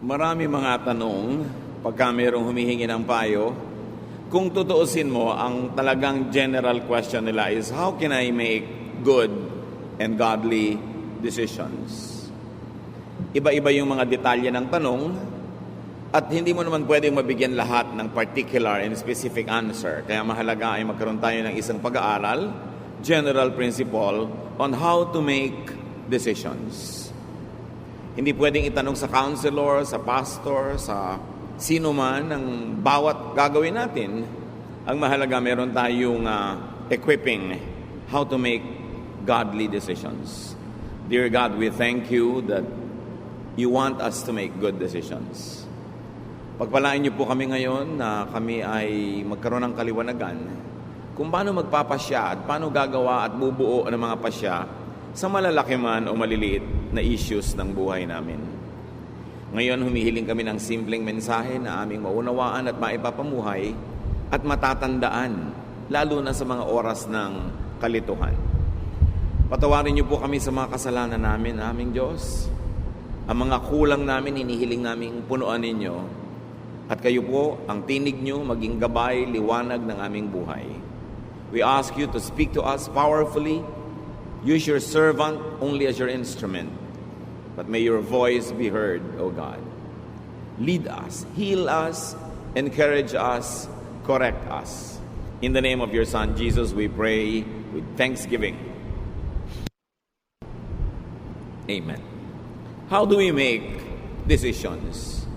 Marami mga tanong pagka mayroong humihingi ng payo. Kung tutuusin mo, ang talagang general question nila is, how can I make good and godly decisions? Iba-iba yung mga detalye ng tanong at hindi mo naman pwedeng mabigyan lahat ng particular and specific answer. Kaya mahalaga ay magkaroon tayo ng isang pag-aaral, general principle on how to make decisions. Hindi pwedeng itanong sa counselor, sa pastor, sa sino man ang bawat gagawin natin. Ang mahalaga, meron tayong equipping how to make godly decisions. Dear God, we thank you that you want us to make good decisions. Pagpalain niyo po kami ngayon na kami ay magkaroon ng kaliwanagan kung paano magpapasya at paano gagawa at bubuo ng mga pasya sa malalaki man o maliliit na issues ng buhay namin. Ngayon, humihiling kami ng simpleng mensahe na aming maunawaan at maipapamuhay at matatandaan, lalo na sa mga oras ng kalituhan. Patawarin niyo po kami sa mga kasalanan namin, aming Diyos. Ang mga kulang namin, hinihiling namin punuan ninyo. At kayo po, ang tinig niyo, maging gabay, liwanag ng aming buhay. We ask you to speak to us powerfully. Use your servant only as your instrument. But may your voice be heard, O God. Lead us, heal us, encourage us, correct us. In the name of your Son, Jesus, we pray with thanksgiving. Amen. How do we make decisions?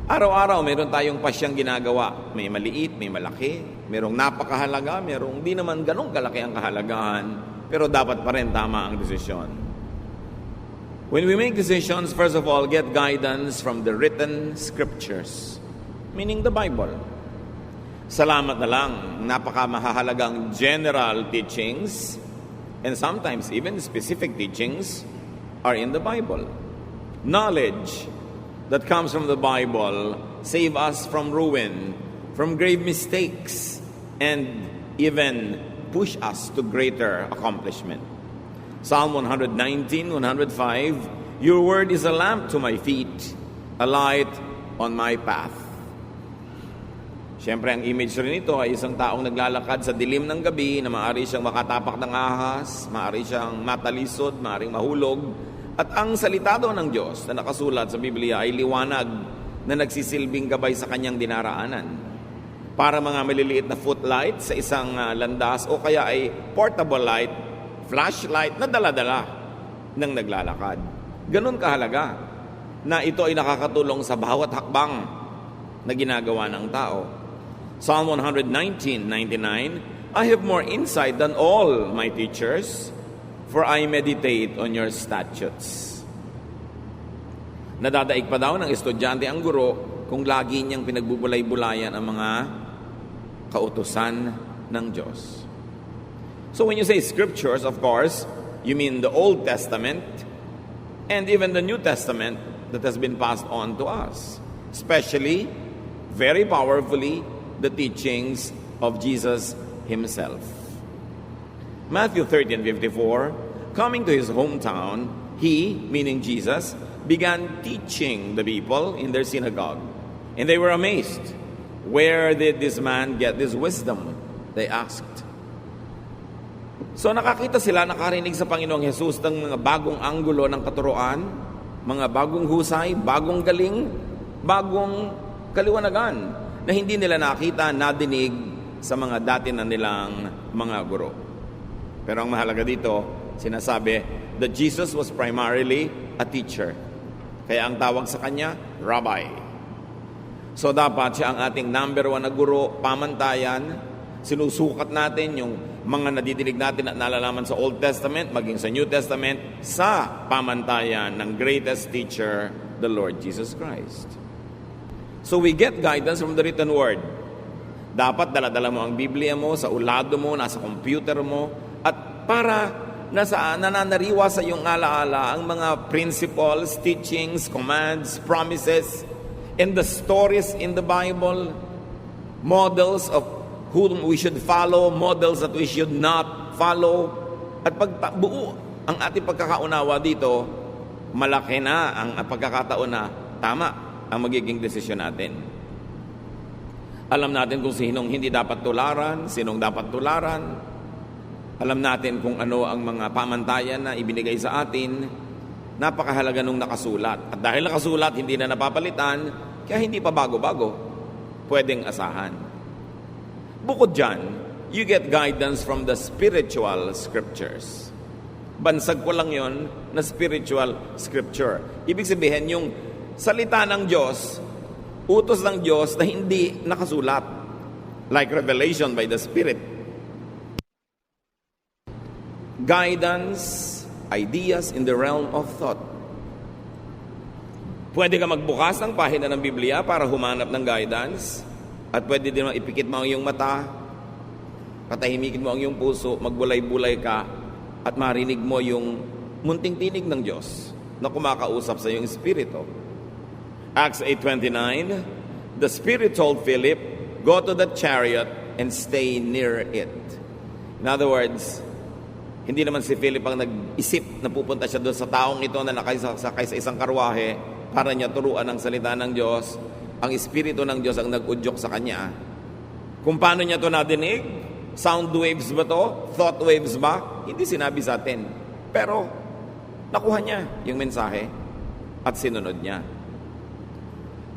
Araw-araw, meron tayong pasyang ginagawa. May maliit, may malaki. Merong napakahalaga, merong di naman ganong kalaki ang kahalagahan. Pero dapat pa rin tama ang desisyon. When we make decisions, first of all, get guidance from the written scriptures, meaning the Bible. Salamat na lang, napakamahalagang general teachings and sometimes even specific teachings are in the Bible. Knowledge that comes from the Bible save us from ruin, from grave mistakes, and even push us to greater accomplishment. Psalm 119, 105, your word is a lamp to my feet, a light on my path. Siyempre, ang image rin ito ay isang taong naglalakad sa dilim ng gabi na maaari siyang makatapak ng ahas, maaari siyang matalisod, maaaring mahulog. At ang salita daw ng Diyos na nakasulat sa Biblia ay liwanag na nagsisilbing gabay sa kanyang dinaraanan. Para mga maliliit na footlight sa isang landas o kaya ay portable light, flashlight na dala-dala ng naglalakad. Ganun kahalaga na ito ay nakakatulong sa bawat hakbang na ginagawa ng tao. Psalm 119:99, I have more insight than all my teachers, for I meditate on your statutes. Nadadaig pa daw ng estudyante ang guro kung lagi niyang pinagbubulay-bulayan ang mga kautusan ng Diyos. So when you say scriptures, of course, you mean the Old Testament and even the New Testament that has been passed on to us. Especially, very powerfully, the teachings of Jesus Himself. Matthew 13:54, coming to His hometown, He, meaning Jesus, began teaching the people in their synagogue. And they were amazed. Where did this man get this wisdom? They asked. So nakakita sila, nakarinig sa Panginoong Jesus ng mga bagong anggulo ng katuruan, mga bagong husay, bagong galing, bagong kaliwanagan na hindi nila nakita, nadinig sa mga dati na nilang mga guro. Pero ang mahalaga dito, sinasabi that Jesus was primarily a teacher. Kaya ang tawag sa kanya, Rabbi. So dapat siya ang ating number 1 na guro, pamantayan. Sinusukat natin yung mga nadidinig natin at nalalaman sa Old Testament, maging sa New Testament, sa pamantayan ng greatest teacher, the Lord Jesus Christ. So we get guidance from the written word. Dapat dala-dala mo ang Biblia mo, sa ulado mo, nasa computer mo, at para nananariwa sa iyong alaala ang mga principles, teachings, commands, promises, and the stories in the Bible, models of whom we should follow, models that we should not follow. At pagbuo ang ating pagkakaunawa dito, malaki na ang pagkakataon na tama ang magiging desisyon natin. Alam natin kung sinong hindi dapat tularan, sinong dapat tularan. Alam natin kung ano ang mga pamantayan na ibinigay sa atin. Napakahalaga nung nakasulat. At dahil nakasulat, hindi na napapalitan, kaya hindi pa bago-bago. Pwedeng asahan. Bukod dyan, you get guidance from the spiritual scriptures. Bansag ko lang yon na spiritual scripture. Ibig sabihin, yung salita ng Diyos, utos ng Diyos na hindi nakasulat. Like revelation by the Spirit. Guidance, ideas in the realm of thought. Pwede ka magbukas ng pahina ng Biblia para humanap ng guidance. At pwede din ipikit mo ang iyong mata, patahimikin mo ang iyong puso, magbulay-bulay ka, at marinig mo yung munting tinig ng Diyos na kumakausap sa iyong espiritu. Acts 8:29, the Spirit told Philip, go to the chariot and stay near it. In other words, hindi naman si Philip ang nag-isip na pupunta siya doon sa taong ito na nakasakay sa isang karwahe para niya turuan ang salita ng Diyos. Ang Espiritu ng Diyos ang nag-udyok sa kanya. Kung paano niya ito nadinig? Sound waves ba to? Thought waves ba? Hindi sinabi sa atin. Pero, nakuha niya yung mensahe at sinunod niya.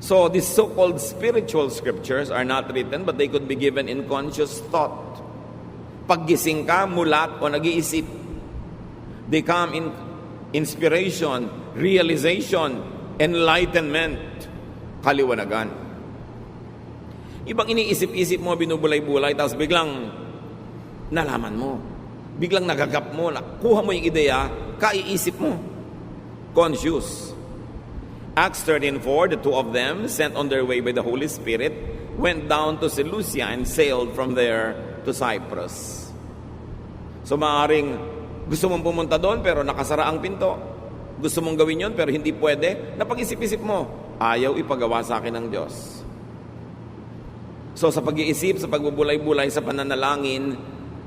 So, these so-called spiritual scriptures are not written, but they could be given in conscious thought. Paggising ka, mulat o nag-iisip, they come in inspiration, realization, enlightenment, kaliwanagan. Ibang iniisip-isip mo, binubulay-bulay, tapos biglang nalaman mo. Biglang nagagap mo, nakuha mo yung ideya, kaiisip mo. Conscious. Acts 13:4, the two of them, sent on their way by the Holy Spirit, went down to Seleucia and sailed from there to Cyprus. So maaaring gusto mong pumunta doon pero nakasara ang pinto. Gusto mong gawin yon pero hindi pwede. Napag-isip-isip mo, ayaw ipagawa sa akin ng Diyos. So sa pag-iisip, sa pagbubulay-bulay, sa pananalangin,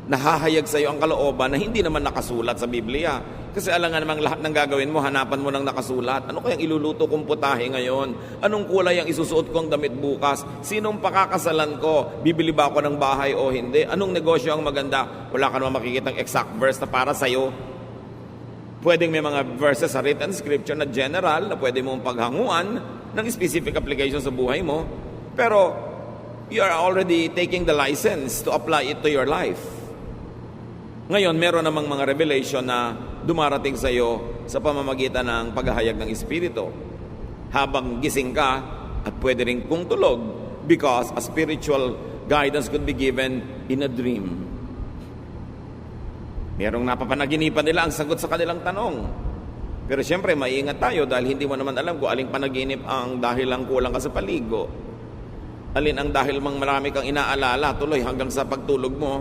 nahahayag sa iyo ang kalooban na hindi naman nakasulat sa Biblia. Kasi alam nga namang lahat ng gagawin mo, hanapan mo ng nakasulat. Ano kayang iluluto kong putahe ngayon? Anong kulay ang isusuot kong damit bukas? Sinong pakakasalan ko? Bibili ba ako ng bahay o hindi? Anong negosyo ang maganda? Wala ka naman makikitang exact verse na para sa'yo. Pwedeng may mga verses sa written scripture na general na pwede mong paghanguan ng specific application sa buhay mo. Pero you are already taking the license to apply it to your life. Ngayon, meron namang mga revelation na dumarating sa iyo sa pamamagitan ng paghahayag ng Espiritu. Habang gising ka at pwede rin kung tulog because a spiritual guidance could be given in a dream. Merong napapanaginipan nila ang sagot sa kanilang tanong. Pero siyempre, maiingat tayo dahil hindi mo naman alam kung aling panaginip ang dahil lang kulang ka sa paligo. Alin ang dahil mang marami kang inaalala tuloy hanggang sa pagtulog mo,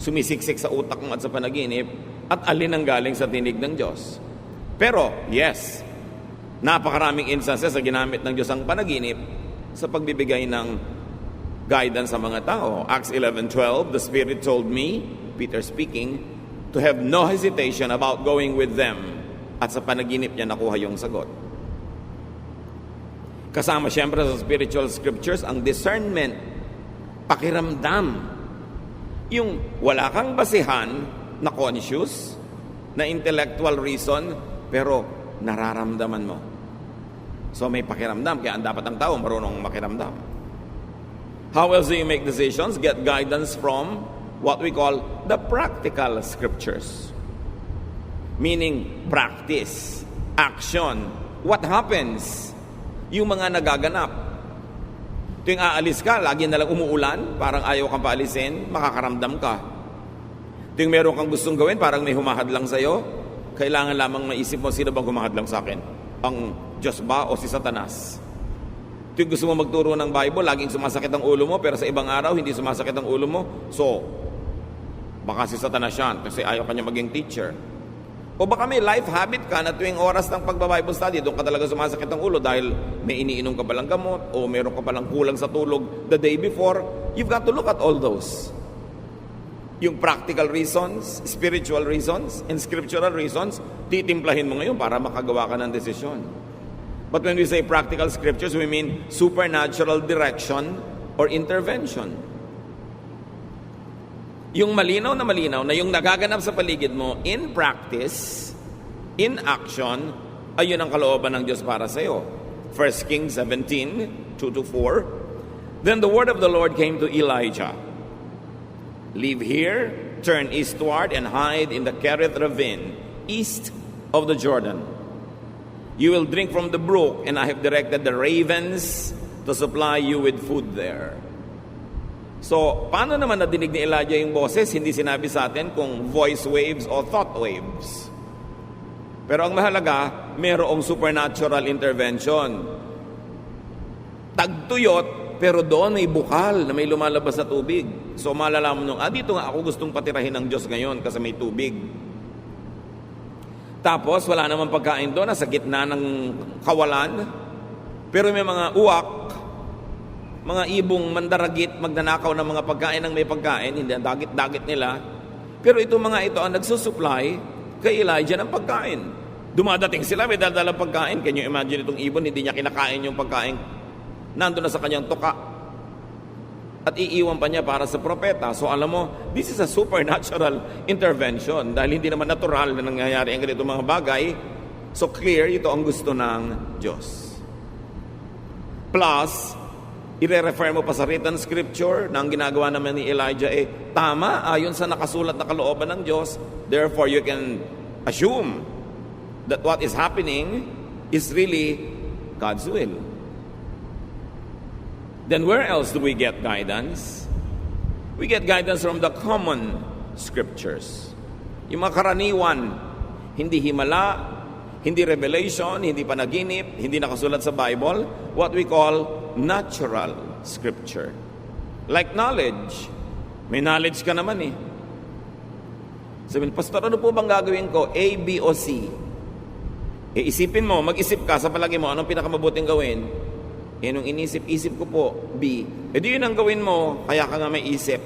sumisiksik sa utak mo at sa panaginip, at alin ang galing sa tinig ng Diyos. Pero, yes, napakaraming instances na ginamit ng Diyos ang panaginip sa pagbibigay ng guidance sa mga tao. Acts 11:12, the Spirit told me, Peter speaking, to have no hesitation about going with them. At sa panaginip niya nakuha yung sagot. Kasama siyempre sa spiritual scriptures ang discernment, pakiramdam. Yung wala kang basihan na conscious, na intellectual reason, pero nararamdaman mo. So may pakiramdam, kaya dapat ang tao marunong makiramdam. How else do you make decisions? Get guidance from what we call the practical scriptures. Meaning, practice, action. What happens? Yung mga nagaganap. Tuwing aalis ka, lagi na lang umuulan, parang ayaw kang paalisin, makakaramdam ka. Tuwing meron kang gustong gawin, parang may humahadlang sa'yo, kailangan lamang maisip mo, sino bang humahadlang sa akin? Ang Diyos ba o si Satanas? Tuwing gusto mo magturo ng Bible, laging sumasakit ang ulo mo, pero sa ibang araw, hindi sumasakit ang ulo mo. So, baka si Satanas yan, kasi ayaw kanya maging teacher. O baka may life habit ka na tuwing oras ng pagbabible study, doon ka talaga sumasakit ang ulo dahil may iniinom ka palang gamot o meron ka palang kulang sa tulog the day before. You've got to look at all those. Yung practical reasons, spiritual reasons, and scriptural reasons, titimplahin mo ngayon para makagawa ka ng desisyon. But when we say practical scriptures, we mean supernatural direction or intervention. Yung malinaw na yung nagaganap sa paligid mo in practice, in action, ayun ang kalooban ng Diyos para sa iyo. 1 Kings 17, 2-4. Then the word of the Lord came to Elijah. Leave here, turn eastward, and hide in the Kerith ravine, east of the Jordan. You will drink from the brook, and I have directed the ravens to supply you with food there. So, paano naman nadinig ni Elijah yung boses? Hindi sinabi sa atin kung voice waves o thought waves. Pero ang mahalaga, mayroong supernatural intervention. Tagtuyot, pero doon may bukal na may lumalabas na tubig. So, malalaman nung, dito nga ako gustong patirahin ng Diyos ngayon kasi may tubig. Tapos, wala namang pagkain doon, nasa gitna ng kawalan. Pero may mga uwak, mga ibong mandaragit, magnanakaw ng mga pagkain ng may pagkain, hindi ang dagit-dagit nila. Pero itong mga ito ang nagsusupply kay Elijah ng pagkain. Dumadating sila, may dadalang pagkain. Can you imagine itong ibon, hindi niya kinakain yung pagkain. Nandun na sa kanyang tuka. At iiwan pa niya para sa propeta. So alam mo, this is a supernatural intervention. Dahil hindi naman natural na nangyayari ang ganito mga bagay. So clear, ito ang gusto ng Diyos. Plus, ire-refer mo pa sa written scripture na ang ginagawa naman ni Elijah tama, ayon sa nakasulat na kalooban ng Diyos. Therefore, you can assume that what is happening is really God's will. Then where else do we get guidance? We get guidance from the common scriptures. Yung mga karaniwan, hindi himala, hindi revelation, hindi panaginip, hindi nakasulat sa Bible, what we call natural scripture. Like knowledge. May knowledge ka naman Sabihin, Pastor, ano po bang gagawin ko? A, B, o C? Isipin mo, mag-isip ka sa palagi mo, anong pinakamabuting gawin? Nung inisip-isip ko po, B. Di yun ang gawin mo, kaya ka nga may isip.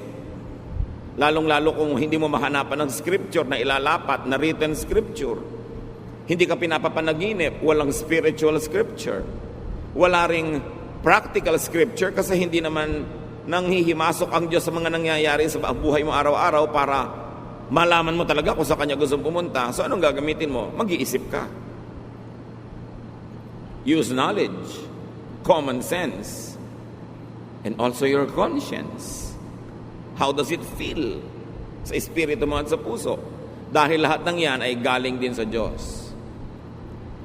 Lalong-lalo kung hindi mo mahanapan ng scripture na ilalapat, na written scripture. Hindi ka pinapapanaginip, walang spiritual scripture. Wala ring practical scripture kasi hindi naman nanghihimasok ang Diyos sa mga nangyayari sa buhay mo araw-araw para malaman mo talaga kung sa Kanya gusto pumunta. So anong gagamitin mo? Mag-iisip ka. Use knowledge, common sense, and also your conscience. How does it feel sa espiritu mo at sa puso? Dahil lahat ng yan ay galing din sa Diyos.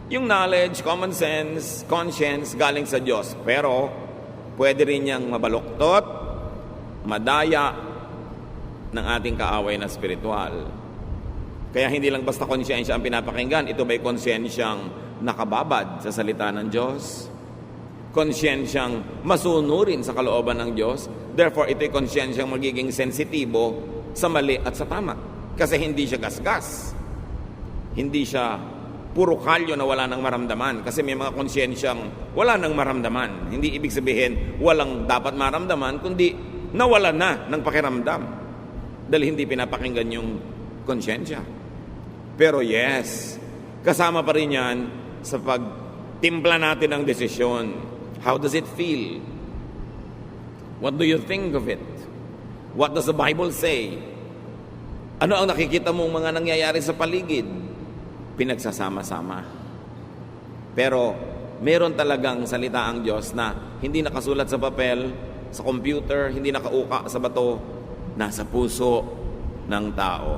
Yung knowledge, common sense, conscience, galing sa Diyos. Pero, pwede rin niyang mabaluktot, madaya ng ating kaaway na spiritual. Kaya hindi lang basta konsyensya ang pinapakinggan, ito ba'y konsyensyang nakababad sa salita ng Diyos? Konsyensyang masunurin sa kalooban ng Diyos. Therefore, ito'y konsyensyang magiging sensitibo sa mali at sa tama. Kasi hindi siya gasgas. Hindi siya puro kalyo na wala nang maramdaman. Kasi may mga konsyensyang wala nang maramdaman. Hindi ibig sabihin walang dapat maramdaman, kundi nawala na ng pakiramdam. Dahil hindi pinapakinggan yung konsyensya. Pero yes, kasama pa rin yan sa pagtimpla natin ng desisyon. How does it feel? What do you think of it? What does the Bible say? Ano ang nakikita mong mga nangyayari sa paligid? Pinagsasama-sama. Pero meron talagang salita ang Diyos na hindi nakasulat sa papel, sa computer, hindi nakauka sa bato, nasa puso ng tao.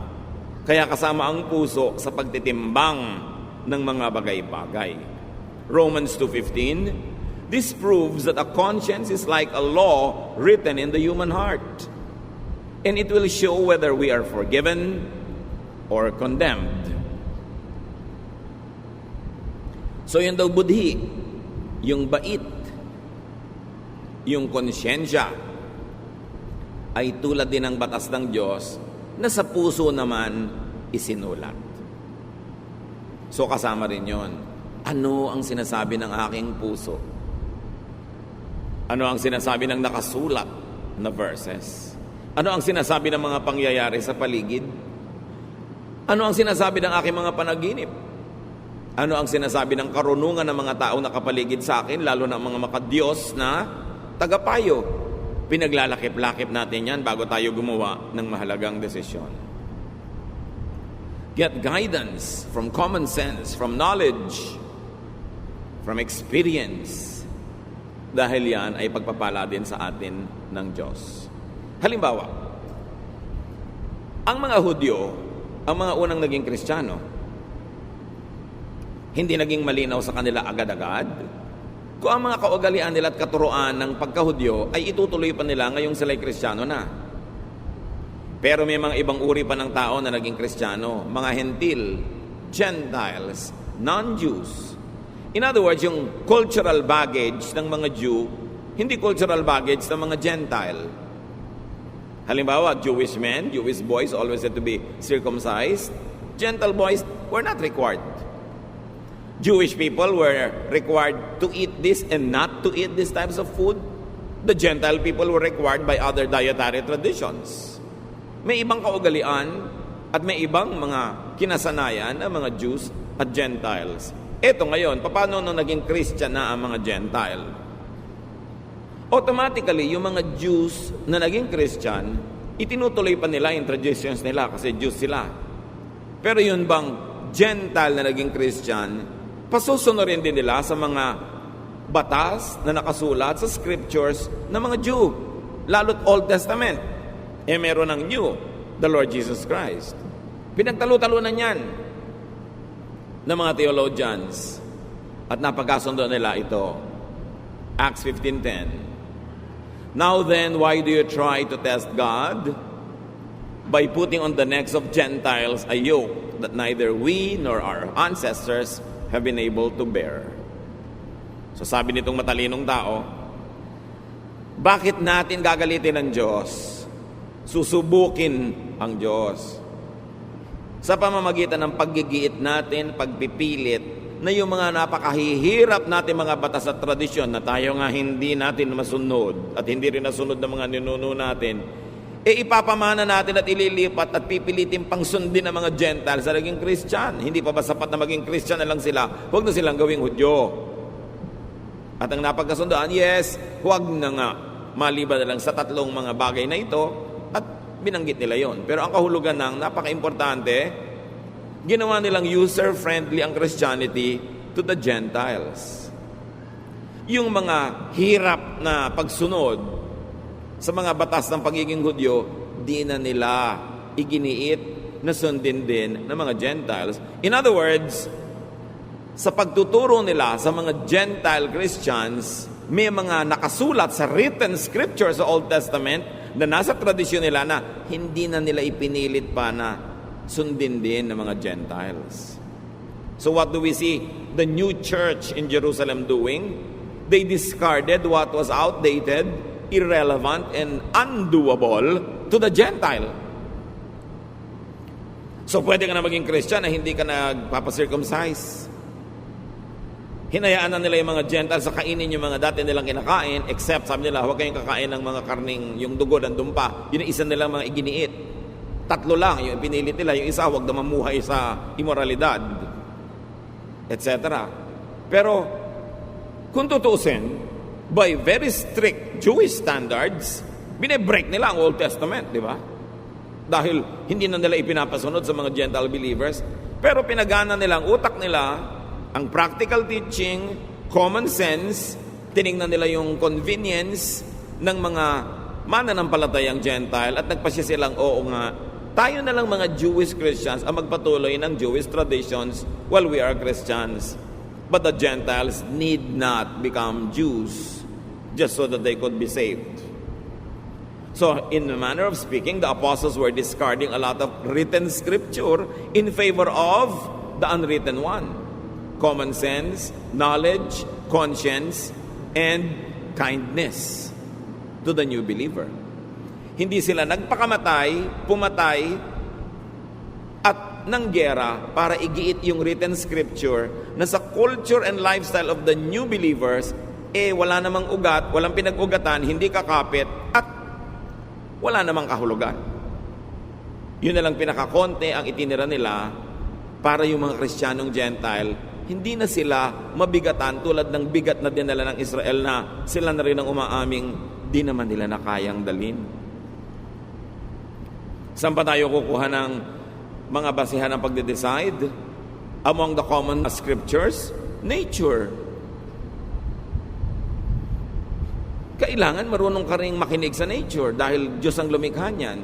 Kaya kasama ang puso sa pagtitimbang ng mga bagay-bagay. Romans 2:15, this proves that a conscience is like a law written in the human heart, and it will show whether we are forgiven or condemned. So yun daw budhi, yung bait, yung konsyensya, ay tulad din ng batas ng Diyos na sa puso naman isinulat. So kasama rin yun. Ano ang sinasabi ng aking puso? Ano ang sinasabi ng nakasulat na verses? Ano ang sinasabi ng mga pangyayari sa paligid? Ano ang sinasabi ng aking mga panaginip? Ano ang sinasabi ng karunungan ng mga taong nakapaligid sa akin, lalo na mga makadiyos na tagapayo? Pinaglalakip-lakip natin yan bago tayo gumawa ng mahalagang desisyon. Get guidance from common sense, from knowledge, from experience. Dahil yan ay pagpapala din sa atin ng Diyos. Halimbawa, ang mga Hudyo, ang mga unang naging Kristiyano, hindi naging malinaw sa kanila agad-agad kung ang mga kaugalian nila at katuruan ng pagkahudyo ay itutuloy pa nila ngayong sila'y Kristiyano na. Pero may mga ibang uri pa ng tao na naging Kristiyano, mga Hentil, Gentiles, non-Jews. In other words, yung cultural baggage ng mga Jew, hindi cultural baggage ng mga Gentile. Halimbawa, Jewish men, Jewish boys always had to be circumcised. Gentile boys were not required. Jewish people were required to eat this and not to eat these types of food. The Gentile people were required by other dietary traditions. May ibang kaugalian at may ibang mga kinasanayan ng mga Jews at Gentiles. Eto ngayon, paano nung naging Christian na ang mga Gentile? Automatically, yung mga Jews na naging Christian, itinutuloy pa nila yung traditions nila kasi Jews sila. Pero yun bang Gentile na naging Christian, pasusunurin din nila sa mga batas na nakasulat sa scriptures ng mga Jew, lalo't Old Testament. Meron ng New, the Lord Jesus Christ. Pinagtalo-talunan yan ng mga theologians at napagkasundo nila ito. Acts 15:10. Now then, why do you try to test God? By putting on the necks of Gentiles a yoke that neither we nor our ancestors have been able to bear. So sabi nitong matalinong tao, bakit natin gagalitin ang Diyos? Susubukin ang Diyos. Sa pamamagitan ng paggigiit natin, pagpipilit, na yung mga napakahihirap natin mga batas at tradisyon na tayo nga hindi natin masunod at hindi rin nasunod ng mga ninuno natin, ipapamana natin at ililipat at pipilitin pang sundin ng mga Gentiles sa naging Christian. Hindi pa ba sapat na maging Christian na lang sila? Huwag na silang gawing Hudyo. At ang napagkasundoan, yes, huwag na nga. Maliban na lang sa tatlong mga bagay na ito at binanggit nila yon. Pero ang kahulugan ng napaka-importante, ginawa nilang user-friendly ang Christianity to the Gentiles. Yung mga hirap na pagsunod sa mga batas ng pagiging Hudyo, di na nila iginiit na sundin din ng mga Gentiles. In other words, sa pagtuturo nila sa mga Gentile Christians, may mga nakasulat sa written scripture sa Old Testament na nasa tradisyon nila na hindi na nila ipinilit pa na sundin din ng mga Gentiles. So what do we see the new church in Jerusalem doing? They discarded what was outdated, irrelevant, and undoable to the Gentile. So pwede ka na maging Christian na hindi ka nagpapacircumcise. Hinayaan na nila yung mga Gentiles sa kainin yung mga dati nilang kinakain, except sabi nila, huwag kayong kakain ng mga karning, yung dugo ng dumpa. Yun ang isa nilang mga iginiit. 3 lang yung pinilit nila, yung isa huwag na mamuhay sa immoralidad, etc. Pero kung tutuusin, by very strict Jewish standards, binebreak nila ang Old Testament, di ba? Dahil hindi na nila ipinapasunod sa mga Gentile believers. Pero pinagana nila ang utak nila, ang practical teaching, common sense, tinignan nila yung convenience ng mga mananampalatayang Gentile at nagpasya silang, oo nga, tayo na lang mga Jewish Christians ang magpatuloy ng Jewish traditions while we are Christians. But the Gentiles need not become Jews just so that they could be saved. So, in a manner of speaking, the apostles were discarding a lot of written scripture in favor of the unwritten one. Common sense, knowledge, conscience, and kindness to the new believer. Hindi sila nagpakamatay, pumatay, at nanggera para igiit yung written scripture na sa culture and lifestyle of the new believers, wala namang ugat, walang pinag-ugatan, hindi kakapit, at wala namang kahulugan. Yun na lang pinakakonte ang itinira nila para yung mga Kristiyanong Gentile hindi na sila mabigatan tulad ng bigat na dinala ng Israel na sila na rin ang umaaming di naman nila na kayang dalhin. Saan pa tayo kukuha ng mga basihan ng pagde-decide? Among the common scriptures, nature. Kailangan marunong ka ring makinig sa nature dahil Diyos ang lumikha niyan.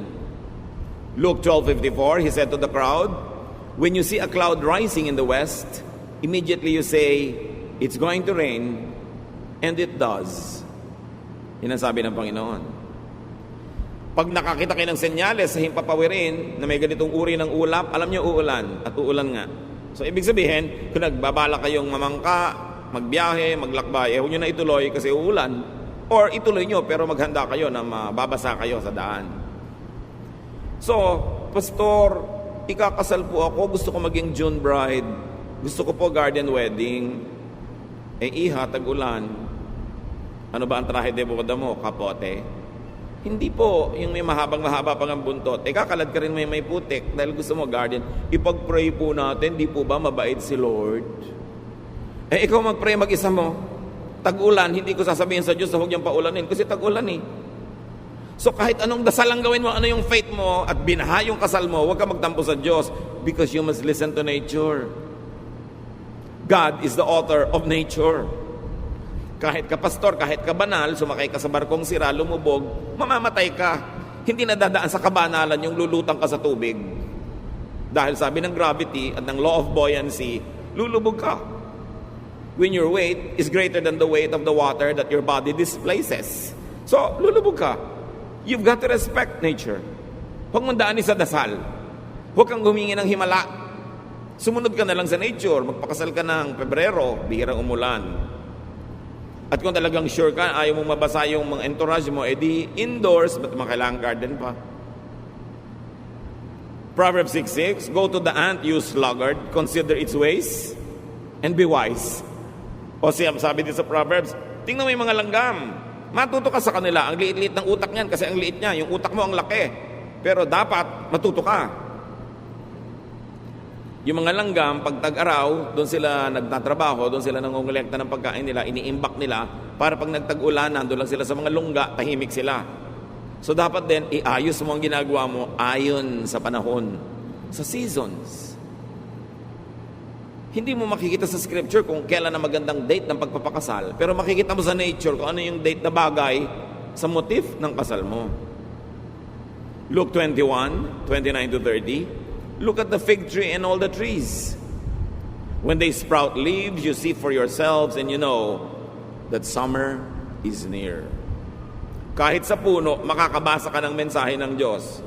Luke 12:54, He said to the crowd, "When you see a cloud rising in the west, immediately you say, it's going to rain, and it does." Yan ang sabi ng Panginoon. Pag nakakita kayo ng senyales sa himpapawirin na may ganitong uri ng ulap, alam niyo uulan at uulan nga. So ibig sabihin, kung nagbabala kayong mamangka, magbiyahe, maglakbay, huwag nyo na ituloy kasi uulan. Or ituloy nyo pero maghanda kayo na mababasa kayo sa daan. So, Pastor, ikakasal po ako, gusto ko maging June bride. Gusto ko po garden wedding. Iha, tag-ulan. Ano ba ang trahe de boda mo? Kapote? Hindi po, yung may mahaba pang ang buntot. Kakalad ka rin may putik dahil gusto mo garden. Ipag-pray po natin, di po ba mabait si Lord? Ikaw mag-pray mag-isa mo. Tag-ulan, hindi ko sasabihin sa Diyos na huwag niyang paulanin kasi tag-ulan eh. So kahit anong dasal ang gawin mo, ano yung faith mo at binaha yung kasal mo, huwag ka magtampo sa Diyos because you must listen to nature. God is the author of nature. Kahit ka pastor, kahit ka banal, sumakay ka sa barkong sira, lumubog, mamamatay ka. Hindi na dadaan sa kabanalan yung lulutang ka sa tubig. Dahil sabi ng gravity at ng law of buoyancy, lulubog ka. When your weight is greater than the weight of the water that your body displaces. So, lulubog ka. You've got to respect nature. Huwag mong daanin sa dasal. Huwag kang humingi ng himala. Sumunod ka na lang sa nature. Magpakasal ka ng Pebrero, bihirang umulan. At kung talagang sure ka, ayaw mong mabasa yung mga entourage mo, edi indoors, ba't makailangang garden pa? Proverbs 6:6, "Go to the ant, you sluggard, consider its ways, and be wise." O sabi din sa Proverbs, tingnan mo yung mga langgam. Matuto ka sa kanila. Ang liit-liit ng utak niyan kasi ang liit niya. Yung utak mo ang laki. Pero dapat matuto ka. Yung mga langgam, pag tag-araw, doon sila nagtatrabaho, doon sila nangongolekta ng pagkain nila, iniimbak nila, para pag nagtag-ulan, doon lang sila sa mga lungga, tahimik sila. So dapat din, iayos mo ang ginagawa mo ayon sa panahon, sa seasons. Hindi mo makikita sa scripture kung kailan na magandang date ng pagpapakasal, pero makikita mo sa nature kung ano yung date na bagay sa motif ng kasal mo. Luke 21:29-30, "Look at the fig tree and all the trees. When they sprout leaves, you see for yourselves and you know that summer is near." Kahit sa puno, makakabasa ka ng mensahe ng Diyos.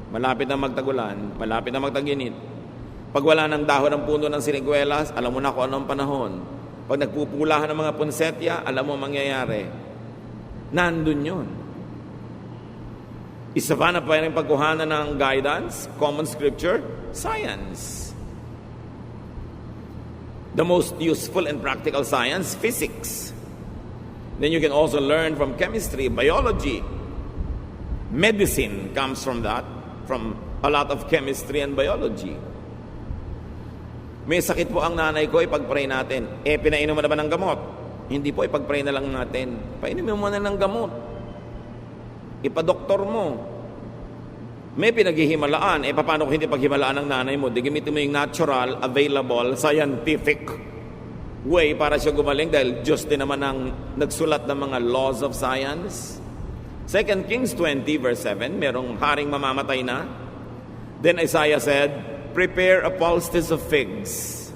Malapit na magtagulan, malapit na magtaginit. Pag wala ng dahon ng puno ng siniguelas, alam mo na kung anong panahon. Pag nagpupulahan ng mga ponsetya, alam mo mangyayari. Nandun yun. Isa pa na pwedeng pagkuhanan ng guidance, common scripture, science. The most useful and practical science, physics. Then you can also learn from chemistry, biology. Medicine comes from that, from a lot of chemistry and biology. May sakit po ang nanay ko, ipag-pray natin. Pinainom mo na ba ng gamot? Hindi po, ipag-pray na lang natin. Painumin mo na ng gamot. Ipa-doktor mo. May pinaghihimalaan. Paano kung hindi paghimalaan ng nanay mo? Di gamitin mo yung natural, available, scientific way para siya gumaling dahil Diyos din naman ang nagsulat ng mga laws of science. 2 Kings 20 verse 7, merong haring mamamatay na. Then Isaiah said, "Prepare a poultice of figs."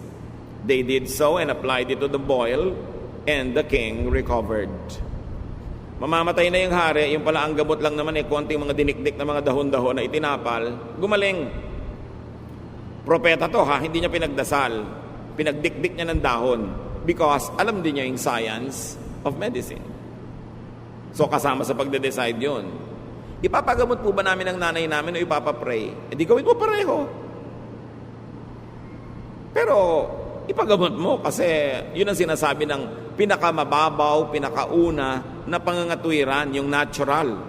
They did so and applied it to the boil, and the king recovered. Mamamatay na yung hari, yung pala ang gamot lang naman konting mga dinikdik na mga dahon-dahon na itinapal, gumaling. Propeta to hindi niya pinagdasal. Pinagdikdik niya ng dahon because alam din niya yung science of medicine. So kasama sa pagde-decide yun. Ipapagamot po ba namin ang nanay namin o ipapapray? Di gawin mo pareho. Pero ipagamot mo kasi yun ang sinasabi ng pinakamababaw, pinakauna na pangangatwiran, yung natural.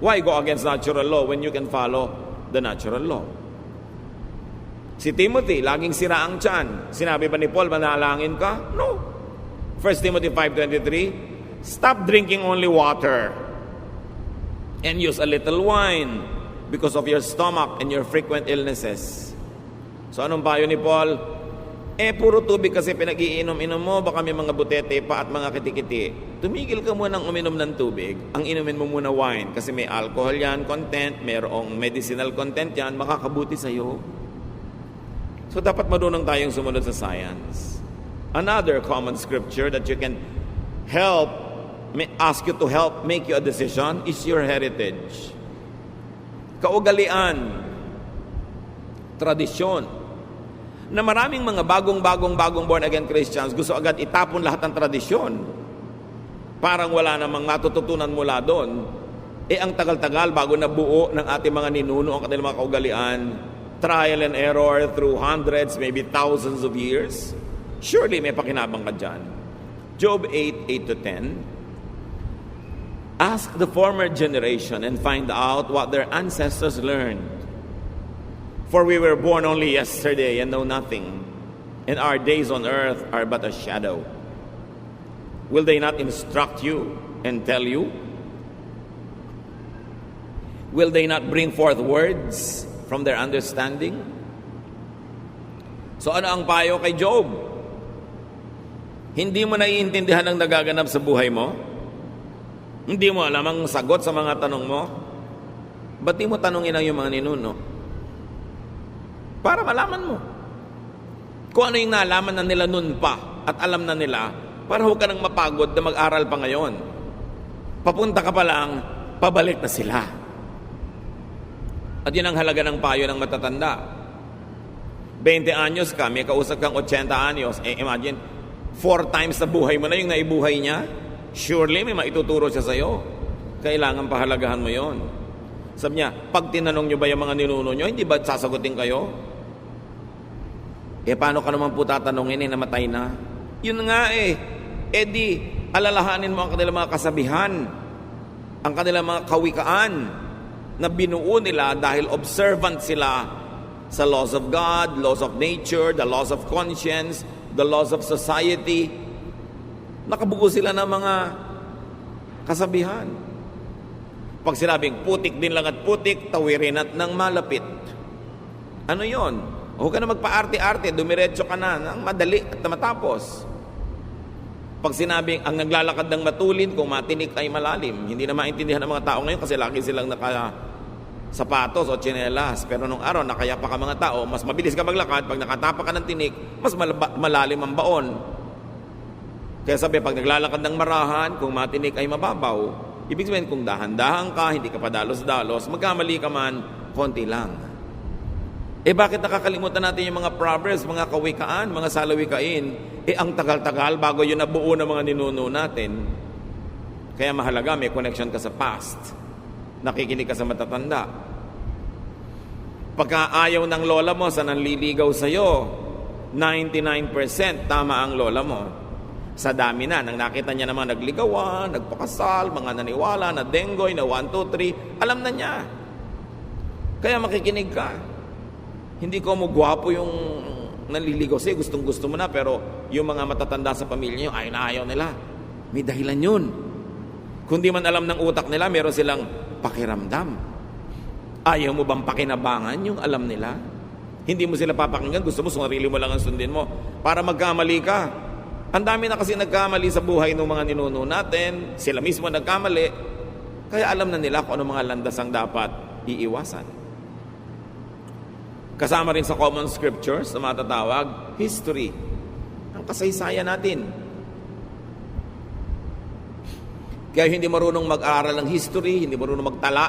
Why go against natural law when you can follow the natural law? Si Timothy, laging sira ang tiyan. Sinabi ba ni Paul, manalangin ka? No. 1 Timothy 5:23, stop drinking only water and use a little wine because of your stomach and your frequent illnesses. So anong payo ni Paul? Puro tubig kasi pinag-iinom-inom mo, baka may mga butete pa at mga kitikiti. Tumigil ka muna ng uminom ng tubig. Ang inumin mo muna wine kasi may alcohol yan, content, mayroong medicinal content yan, makakabuti sa'yo. So dapat marunong tayong sumunod sa science. Another common scripture that you can ask you to help make you a decision is your heritage. Kaugalian, tradisyon, na maraming mga bagong born again Christians gusto agad itapon lahat ng tradisyon. Parang wala namang matututunan mula doon. Ang tagal-tagal bago nabuo ng ating mga ninuno ang kanilang mga kaugalian, trial and error through hundreds, maybe thousands of years. Surely may pakinabang ka dyan. Job 8:8-10. Ask the former generation and find out what their ancestors learned. For we were born only yesterday and know nothing, and our days on earth are but a shadow. Will they not instruct you and tell you? Will they not bring forth words from their understanding? So ano ang payo kay Job? Hindi mo naiintindihan ang nagaganap sa buhay mo? Hindi mo alam ang sagot sa mga tanong mo? Ba't di mo tanongin ang iyong mga ninuno? Para malaman mo. Kung ano yung nalaman na nila noon pa at alam na nila, para huwag ka nang mapagod na mag-aral pa ngayon. Papunta ka pa lang, pabalik na sila. At yun ang halaga ng payo ng matatanda. 20 anyos ka, may kausap kang 80 anyos. Imagine, 4 times na buhay mo na yung naibuhay niya. Surely may maituturo siya sa'yo. Kailangan pahalagahan mo yon. Sabi niya, pag tinanong nyo ba yung mga ninuno nyo, hindi ba sasagutin kayo? Paano ka naman po tatanungin namatay na? Yun nga di, alalahanin mo ang kanilang mga kasabihan, ang kanilang mga kawikaan na binuo nila dahil observant sila sa laws of God, laws of nature, the laws of conscience, the laws of society. Nakabuo sila ng mga kasabihan. Pag sinabing putik din lang at putik, tawirin at nang malapit. Ano yon? Huwag ka na magpa-arte-arte, dumiretso ka na ng madali at matapos. Pag sinabing ang naglalakad ng matulin, kung matinik ay malalim. Hindi na maintindihan ng mga tao ngayon kasi lagi silang naka-sapatos o tsinelas. Pero nung araw, nakayapa ka mga tao, mas mabilis ka maglakad. Pag nakatapa ka ng tinik, mas malalim ang baon. Kaya sabi, pag naglalakad ng marahan, kung matinik ay mababaw. Ibig sabihin, kung dahan-dahan ka, hindi ka pa dalos-dalos, magkamali ka man, konti lang. Bakit nakakalimutan natin yung mga proverbs, mga kawikaan, mga salawikain? Ang tagal-tagal bago yun nabuo ng mga ninuno natin. Kaya mahalaga, may connection ka sa past. Nakikinig ka sa matatanda. Pagka ayaw ng lola mo sa nanliligaw sa'yo, 99% tama ang lola mo. Sa dami na, nang nakita niya naman nagligawan, nagpakasal, mga naniwala, na denggoy, na 1, 2, 3, alam na niya. Kaya makikinig ka. Hindi ko mo gwapo yung nanliligaw sa'yo, gustong-gusto mo na, pero yung mga matatanda sa pamilya nyo, ayaw nila. May dahilan yun. Kung di man alam ng utak nila, meron silang pakiramdam. Ayaw mo bang pakinabangan yung alam nila? Hindi mo sila papakinggan, gusto mo, sarili mo lang ang sundin mo. Para magkamali ka. Ang dami na kasi nagkamali sa buhay ng mga ninuno natin, sila mismo nagkamali, kaya alam na nila kung ano mga landas ang dapat iiwasan. Kasama rin sa common scriptures na matatawag, history. Ang kasaysayan natin. Kaya hindi marunong mag-aaral ng history, hindi marunong magtala,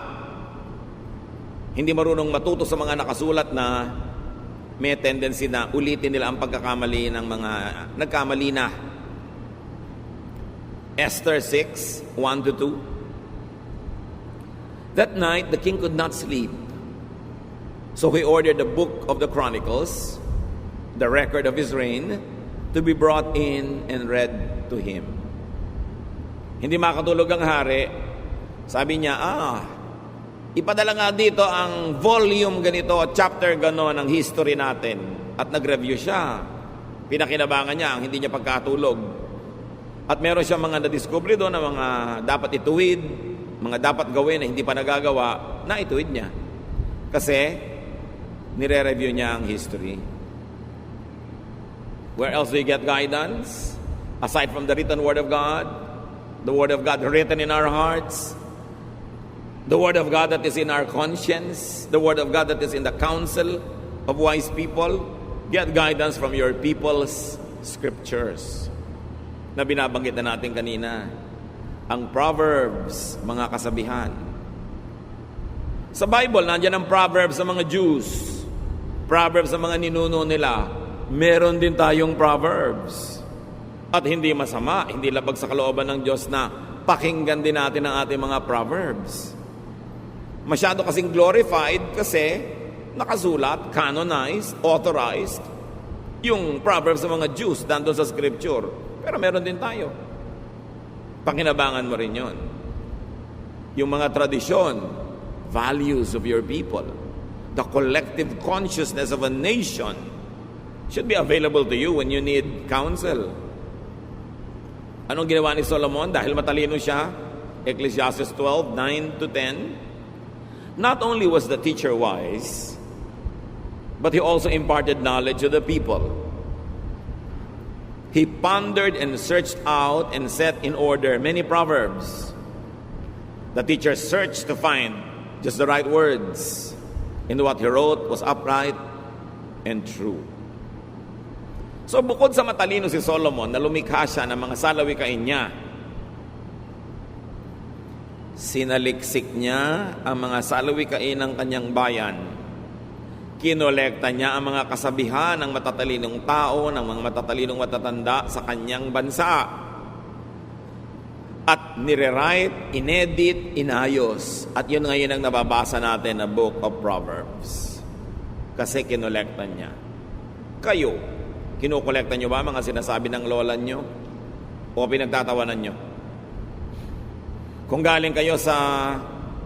hindi marunong matuto sa mga nakasulat na may tendency na ulitin nila ang pagkakamali ng mga nagkamali na. Esther 6, 1-2. That night, the king could not sleep. So he ordered the book of the Chronicles, the record of his reign, to be brought in and read to him. Hindi makatulog ang hari. Sabi niya, Ipadala nga dito ang volume ganito, chapter gano'n ng history natin. At nag-review siya. Pinakinabangan niya ang hindi niya pagkatulog. At meron siya mga na-discovery doon na mga dapat ituwid, mga dapat gawin na hindi pa nagagawa, na ituwid niya. Kasi, nire-review niya ang history. Where else do you get guidance? Aside from the written Word of God, the Word of God written in our hearts, the Word of God that is in our conscience, the Word of God that is in the counsel of wise people, get guidance from your people's scriptures. Na binabanggit na natin kanina, ang Proverbs, mga kasabihan. Sa Bible, nandiyan ang Proverbs sa mga Jews, Proverbs sa mga ninuno nila. Meron din tayong Proverbs. At hindi masama, hindi labag sa kalooban ng Diyos na pakinggan din natin ang ating mga Proverbs. Masyado kasing glorified kasi nakasulat, canonized, authorized, yung Proverbs sa mga Jews nandun sa Scripture. Pero meron din tayo. Pakinabangan mo rin yun. Yung mga tradisyon, values of your people, the collective consciousness of a nation should be available to you when you need counsel. Anong ginawa ni Solomon? Dahil matalino siya, Ecclesiastes 12, 9 to 10, not only was the teacher wise, but he also imparted knowledge to the people. He pondered and searched out and set in order many proverbs. The teacher searched to find just the right words, and what he wrote was upright and true. So bukod sa matalino si Solomon na lumikha siya ng mga salawikain niya, sinaliksik niya ang mga salawikain ng kanyang bayan. Kinolekta niya ang mga kasabihan ng matatalinong tao, ng mga matatalinong matatanda sa kanyang bansa. At nire-write, inedit, inayos. At yun ngayon ang nababasa natin na Book of Proverbs. Kasi kinolekta niya. Kayo, kinukolekta nyo ba mga sinasabi ng lola nyo? O pinagtatawanan nyo? Kung galing kayo sa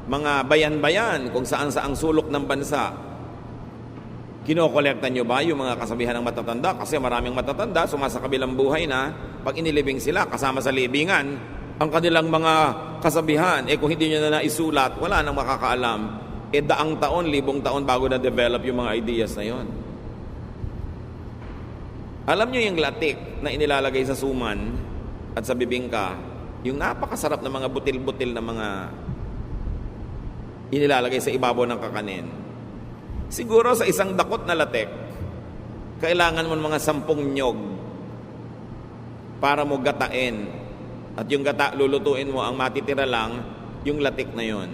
mga bayan-bayan, kung saan-saang sulok ng bansa, kinokolekta nyo ba yung mga kasabihan ng matatanda? Kasi maraming matatanda, sumasakabilang buhay na, pag inilibing sila, kasama sa libingan, ang kanilang mga kasabihan, kung hindi nyo na naisulat, wala nang makakaalam. Daang taon, libong taon bago na-develop yung mga ideas na yon. Alam nyo yung latik na inilalagay sa suman at sa bibingka, yung napakasarap na mga butil-butil na mga inilalagay sa ibabaw ng kakanin. Siguro sa isang dakot na latik, kailangan mo mga 10 nyog para mo gatain. At yung gata, lulutuin mo, ang matitira lang, yung latik na yon.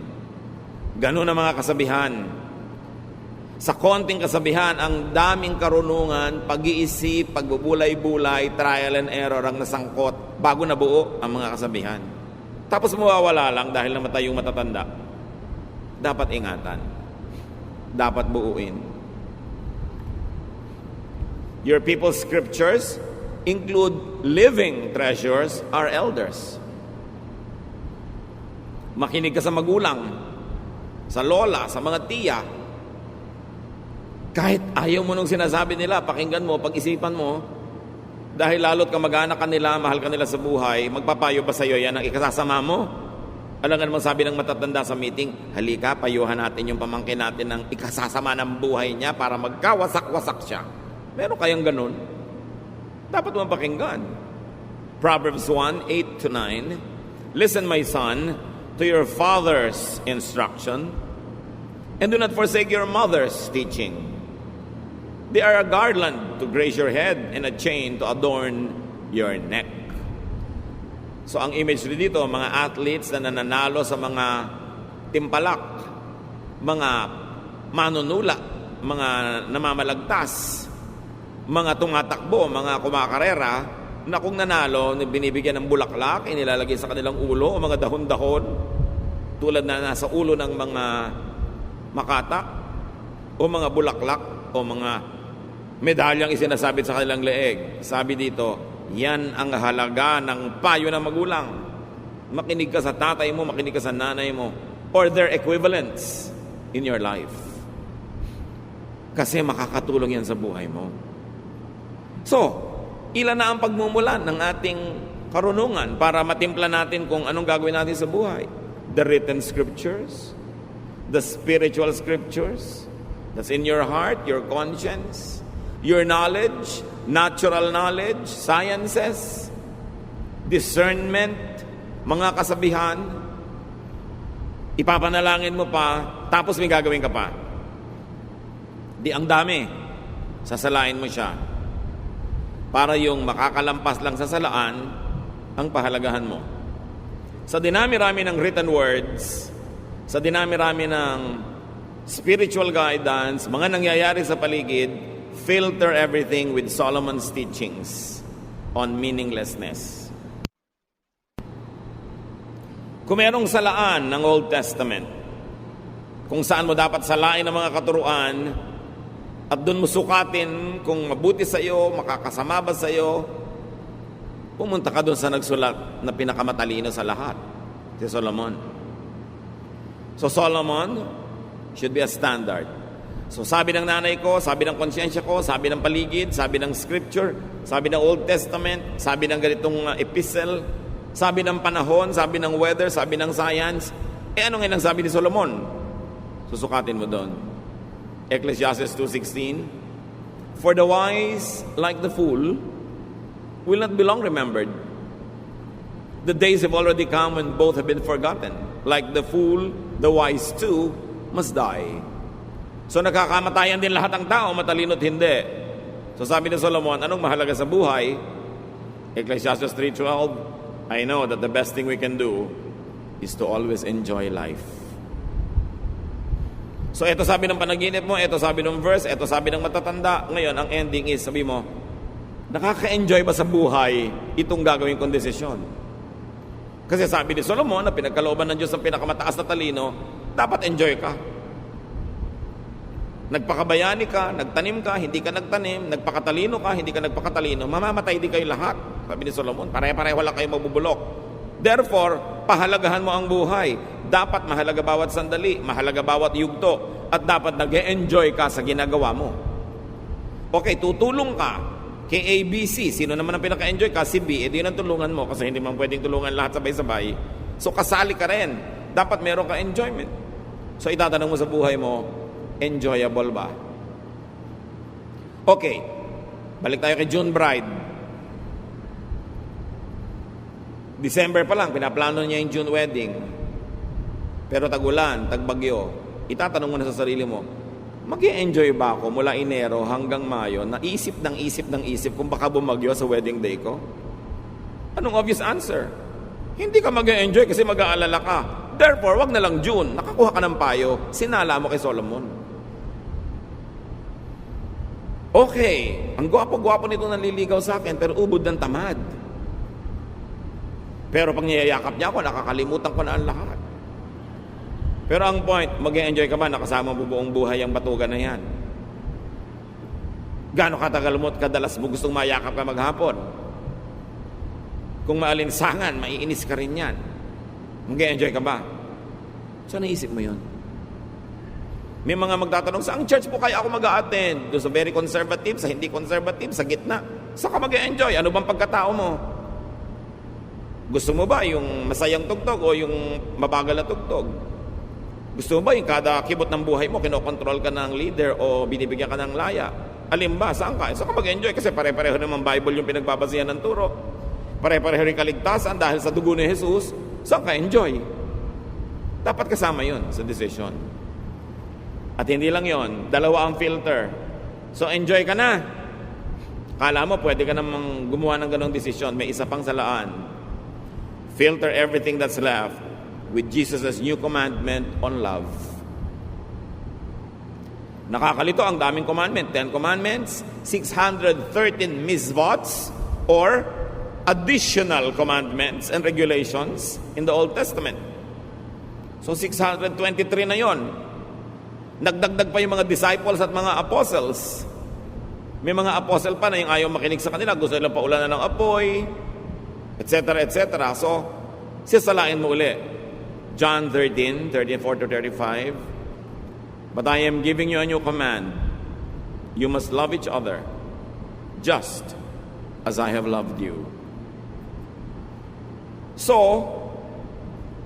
Ganun ang mga kasabihan. Sa konting kasabihan, ang daming karunungan, pag-iisip, pagbubulay-bulay, trial and error ang nasangkot bago nabuo ang mga kasabihan. Tapos mawawala lang dahil namatay yung matatanda. Dapat ingatan. Dapat buuin. Your people's scriptures include living treasures, our elders. Makinig ka sa magulang, sa lola, sa mga tiya. Kahit ayaw mo nung sinasabi nila, pakinggan mo, pag-isipan mo, dahil lalo't kamag-anak ka nila, mahal ka nila sa buhay, magpapayo ba sa'yo yan ang ikasasama mo? Alam nga naman sabi ng matatanda sa meeting, halika, payuhan natin yung pamangkin natin ng ikasasama ng buhay niya para magkawasak-wasak siya. Meron kayang ganun? Dapat mo pakinggan. Proverbs 1, 8 to 9, listen, my son, to your father's instruction, and do not forsake your mother's teaching. They are a garland to grace your head and a chain to adorn your neck. So ang image dito, mga athletes na nananalo sa mga timpalak, mga manunula, mga namamalagtas, mga tumatakbo, mga kumakarera, na kung nanalo, binibigyan ng bulaklak, inilalagay sa kanilang ulo, o mga dahon-dahon, tulad na nasa ulo ng mga makata, o mga bulaklak, o mga medalyang isinasabit sa kanilang leeg. Sabi dito, yan ang halaga ng payo ng magulang. Makinig ka sa tatay mo, makinig ka sa nanay mo. or their equivalents in your life. Kasi makakatulong yan sa buhay mo. So, ilan na ang pagmumulan ng ating karunungan para matimpla natin kung anong gagawin natin sa buhay? The written scriptures, the spiritual scriptures, that's in your heart, your conscience, your knowledge, natural knowledge, sciences, discernment, mga kasabihan, ipapanalangin mo pa, tapos may gagawin ka pa. Di ang dami, sasalain mo siya. Para yung makakalampas lang sa salaan, ang pahalagahan mo. Sa dinami-rami ng written words, sa dinami-rami ng spiritual guidance, mga nangyayari sa paligid, filter everything with Solomon's teachings on meaninglessness. Kung merong salaan ng Old Testament, kung saan mo dapat salain ang mga katuruan, at doon mo sukatin kung mabuti sa iyo, makakasama ba sa iyo, pumunta ka doon sa nagsulat na pinakamatalino sa lahat, si Solomon. So Solomon should be a standard. So sabi ng nanay ko, sabi ng konsyensya ko, sabi ng paligid, sabi ng scripture, sabi ng Old Testament, sabi ng ganitong epistle, sabi ng panahon, sabi ng weather, sabi ng science, ano ngayon ang sabi ni Solomon? Susukatin mo doon. Ecclesiastes 2:16, for the wise, like the fool, will not be long remembered. The days have already come when both have been forgotten. Like the fool, the wise too must die. So nakakamatayan din lahat ng tao, matalino't hindi. So sabi ni Solomon, anong mahalaga sa buhay? Ecclesiastes 3:12, I know that the best thing we can do is to always enjoy life. So ito sabi ng panaginip mo, ito sabi ng verse, ito sabi ng matatanda. Ngayon, ang ending is, sabi mo, nakaka-enjoy ba sa buhay itong gagawin kong desisyon? Kasi sabi ni Solomon na pinagkalooban ng Diyos ang pinakamataas na talino, dapat enjoy ka. Nagpakabayani ka, nagtanim ka, hindi ka nagtanim, nagpakatalino ka, hindi ka nagpakatalino, mamamatay di kayo lahat. Sabi ni Solomon, pare-pareho lang kayo mabubulok. Therefore, pahalagahan mo ang buhay. Dapat mahalaga bawat sandali, mahalaga bawat yugto, at dapat nag-enjoy ka sa ginagawa mo. Okay, tutulong ka kay ABC. Sino naman ang pinaka-enjoy ka? Si B. Edi yun ang tulungan mo kasi hindi man pwedeng tulungan lahat sabay-sabay. So kasali ka rin. Dapat meron ka enjoyment. So itatanong mo sa buhay mo, enjoyable ba? Okay, balik tayo kay June Bride. December pa lang, pinaplano niya yung June wedding. Pero tag-ulan, tag-bagyo, itatanong mo na sa sarili mo, mag-i-enjoy ba ako mula Enero hanggang Mayo na isip kung baka bumagyo sa wedding day ko? Anong obvious answer? Hindi ka mag-i-enjoy kasi mag-aalala ka. Therefore, wag na lang June. Nakakuha ka ng payo, sinala mo kay Solomon. Okay, ang gwapo-gwapo nito nanliligaw sa akin pero ubod ng tamad. Pero pag niyayakap niya ako, nakakalimutan ko na ang lahat. Pero ang point, mag-enjoy ka ba nakasama mo buong buhay ang batugan na yan? Gaano katagal mo at kadalas mo gustong mayakap ka maghapon? Kung maalinsangan, maiinis ka rin yan. Mag-enjoy ka ba? So naisip mo yun? May mga magtatanong, saang church po kaya ako mag-a-attend? Doon sa very conservative, sa hindi conservative, sa gitna. Saan ka mag-enjoy? Ano bang pagkatao mo? Gusto mo ba yung masayang tugtog o yung mabagal na tugtog? Gusto mo ba yung kada kibot ng buhay mo, kinokontrol ka ng leader o binibigyan ka ng laya? Alin ba? Saan ka? Saan ka mag-enjoy? Kasi pare-pareho naman Bible yung pinagbabasihan ng turo. Pare-pareho rin kaligtasan dahil sa dugo ni Jesus. Saan ka enjoy? Dapat kasama yun sa decision. At hindi lang yon, dalawa ang filter. So enjoy ka na. Kala mo pwede ka namang gumawa ng ganong desisyon. May isa pang salaan. Filter everything that's left with Jesus' new commandment on love. Nakakalito ang daming commandment. 10 commandments, 613 misvots or additional commandments and regulations in the Old Testament. So 623 na yon. Nagdagdag pa yung mga disciples at mga apostles. May mga apostle pa na yung ayaw makinig sa kanila. Gusto nilang paulanan ng apoy, etc. etc. So, sisalain mo uli. John 13:34 to 35. But I am giving you a new command. You must love each other, just as I have loved you. So,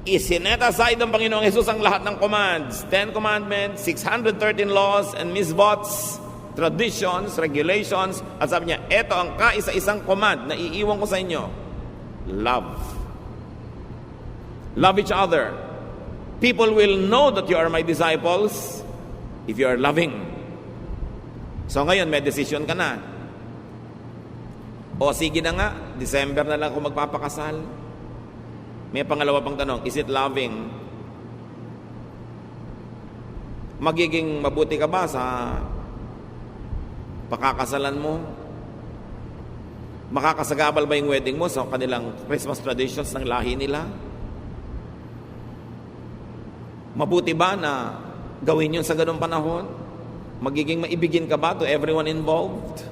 isinet aside ng Panginoong Jesus ang lahat ng commands. 10 commandments, 613 laws and misvots, traditions, regulations. At sabi niya, eto ang kaisa-isang command na iiwan ko sa inyo. Love. Love each other. People will know that you are my disciples if you are loving. So ngayon, may decision ka na. O sige na nga, December na lang ako magpapakasal. May pangalawa pang tanong, is it loving? Magiging mabuti ka ba sa pakakasalan mo? Makakasagabal ba yung wedding mo sa kanilang Christmas traditions ng lahi nila? Mabuti ba na gawin yun sa ganung panahon? Magiging maibigin ka ba to everyone involved?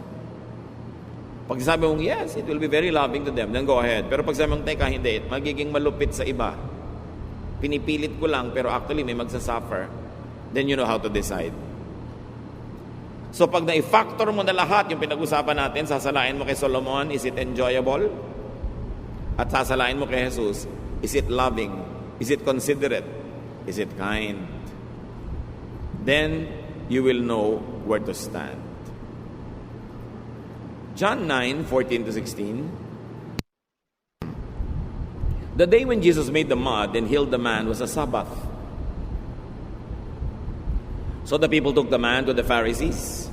Pag sabi mong yes, it will be very loving to them, then go ahead. Pero pag sabi mong teka, hindi, magiging malupit sa iba. Pinipilit ko lang, pero actually may magsasuffer. Then you know how to decide. So pag na-factor mo na lahat yung pinag-usapan natin, sasalain mo kay Solomon, is it enjoyable? At sasalain mo kay Jesus, is it loving? Is it considerate? Is it kind? Then you will know where to stand. John 9:14 to 16. The day when Jesus made the mud and healed the man was a Sabbath. So the people took the man to the Pharisees.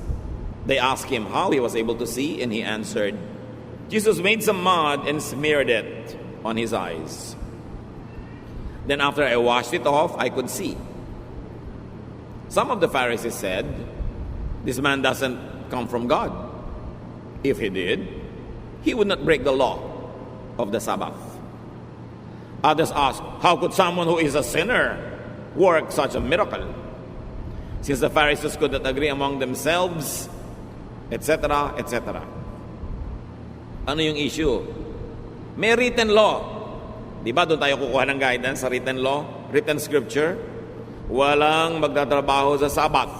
They asked him how he was able to see, and he answered, Jesus made some mud and smeared it on his eyes. Then after I washed it off, I could see. Some of the Pharisees said, this man doesn't come from God. If he did, he would not break the law of the Sabbath. Others asked, how could someone who is a sinner work such a miracle? Since the Pharisees could not agree among themselves, etc., etc. Ano yung issue? May written law. Di ba doon tayo kukuha ng guidance sa written law, written scripture? Walang magtatrabaho sa Sabbath.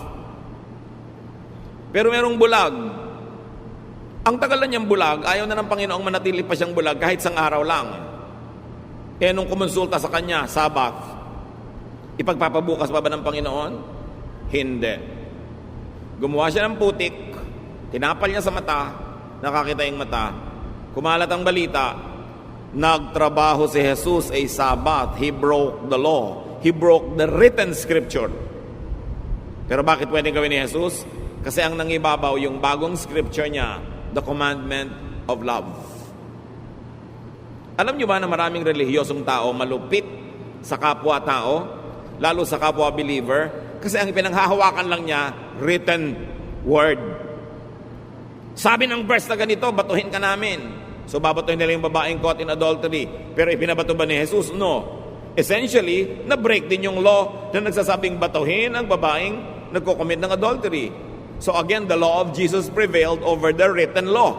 Pero merong bulag. Ang tagal na niyang bulag, ayaw na ng Panginoong manatili pa siyang bulag kahit sang araw lang. Kaya nung kumonsulta sa kanya, Sabbath, ipagpapabukas pa ba ng Panginoon? Hindi. Gumawa siya ng putik, tinapal niya sa mata, nakakita yung mata, kumalat ang balita, nagtrabaho si Jesus ay Sabbath. He broke the law. He broke the written scripture. Pero bakit pwedeng gawin ni Jesus? Kasi ang nangibabaw yung bagong scripture niya, the commandment of love. Alam niyo ba na maraming relihiyosong tao malupit sa kapwa-tao, lalo sa kapwa-believer, kasi ang pinanghahawakan lang niya, written word. Sabi ng verse na ganito, batuhin ka namin. So babatuhin nila yung babaeng caught in adultery. Pero ipinabato ba ni Jesus? No. Essentially, na-break din yung law na nagsasabing batuhin ang babaeng nagko-commit ng adultery. So again, the law of Jesus prevailed over the written law.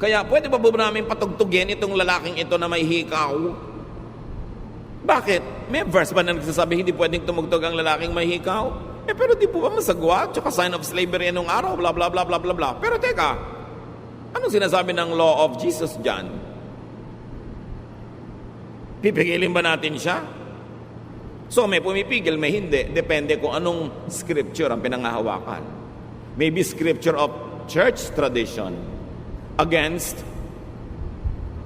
Kaya pwede ba namin patugtugin itong lalaking ito na may hikaw? Bakit? May verse ba na nagsasabi hindi pwedeng tumugtog ang lalaking may hikaw? Pero di po ba masagwa? Tsaka sign of slavery anong araw, bla bla bla bla bla bla. Pero teka, anong sinasabi ng law of Jesus dyan? Pipigilin ba natin siya? So may pumipigil, may hindi. Depende kung anong scripture ang pinanghahawakan. Maybe scripture of church tradition against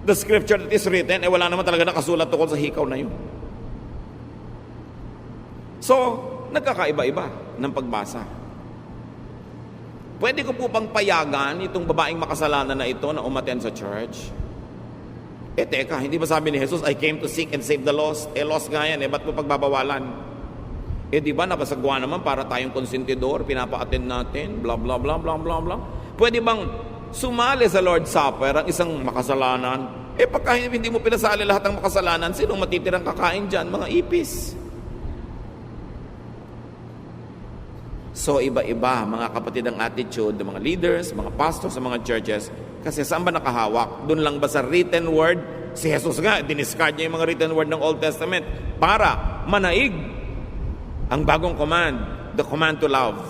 the scripture that is written, wala naman talaga nakasulat tungkol sa hikaw na yun. So, nagkakaiba-iba ng pagbasa. Pwede ko po pang payagan itong babaeng makasalanan na ito na umattend sa church? Teka, hindi ba sabi ni Jesus, I came to seek and save the lost? Lost nga yan, ba't mo pagbabawalan? Di ba, napasagwa naman para tayong konsentidor, pinapa-attend natin, blah, blah, blah, blah, blah, blah. Pwede bang sumali sa Lord's Supper ang isang makasalanan? Pagka hindi mo pinasali lahat ng makasalanan, sinong matitirang kakain dyan? Mga ipis. So, iba-iba, mga kapatid, ang attitude ng mga leaders, mga pastors sa mga churches. Kasi saan ba nakahawak? Doon lang ba sa written word, Si Jesus nga, diniscard niya yung mga written word ng Old Testament para manaig ang bagong command, the command to love.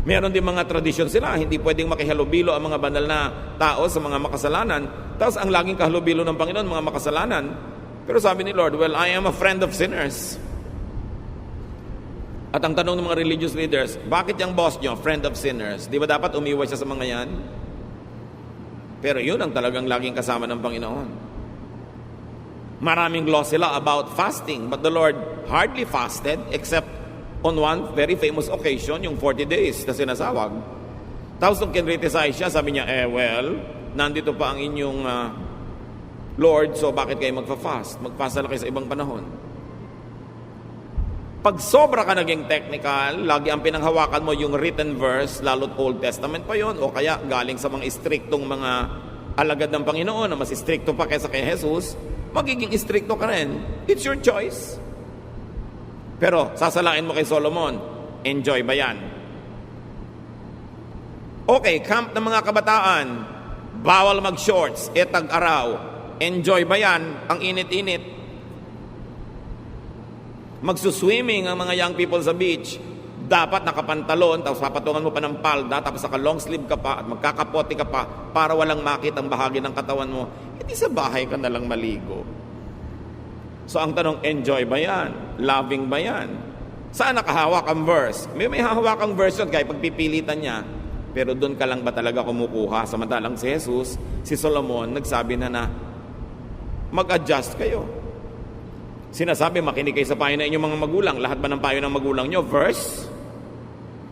Meron din mga tradisyon sila, hindi pwedeng makihalubilo ang mga banal na tao sa mga makasalanan. Tapos ang laging kahalubilo ng Panginoon, mga makasalanan. Pero sabi ni Lord, well, I am a friend of sinners. At ang tanong ng mga religious leaders, bakit yung boss nyo, friend of sinners? Di ba dapat umiwas siya sa mga yan? Pero yun ang talagang laging kasama ng Panginoon. Maraming law sila about fasting, but the Lord hardly fasted except on one very famous occasion, yung 40 days na sinasawag. Tapos nung kinriticize siya, sabi niya, well, nandito pa ang inyong Lord, so bakit kayo magfa-fast? Mag-fast na kayo sa ibang panahon. Pag sobra ka naging technical, lagi ang pinanghawakan mo yung written verse, lalo't Old Testament pa yon, o kaya galing sa mga istriktong mga alagad ng Panginoon na mas istrikto pa kaysa kay Jesus, magiging istrikto ka rin. It's your choice. Pero sasalain mo kay Solomon, enjoy ba yan? Okay, camp ng mga kabataan, bawal mag-shorts, tag-araw, enjoy ba yan? Ang init-init. Magsuswimming ang mga young people sa beach, dapat nakapantalon, tapos papatungan mo pa ng palda, tapos naka long sleeve ka pa, at magkakapote ka pa, para walang makita ang bahagi ng katawan mo. Hindi sa bahay ka nalang maligo. So ang tanong, enjoy ba yan? Loving ba yan? Saan nakahawak ang verse? May hahawak ang verse yun, kaya pagpipilitan niya. Pero doon ka lang ba talaga kumukuha? Samantalang si Jesus, si Solomon, nagsabi na mag-adjust kayo. Sinasabi, makinig kayo sa payo ng inyong mga magulang. Lahat ba ng payo ng magulang nyo? Verse?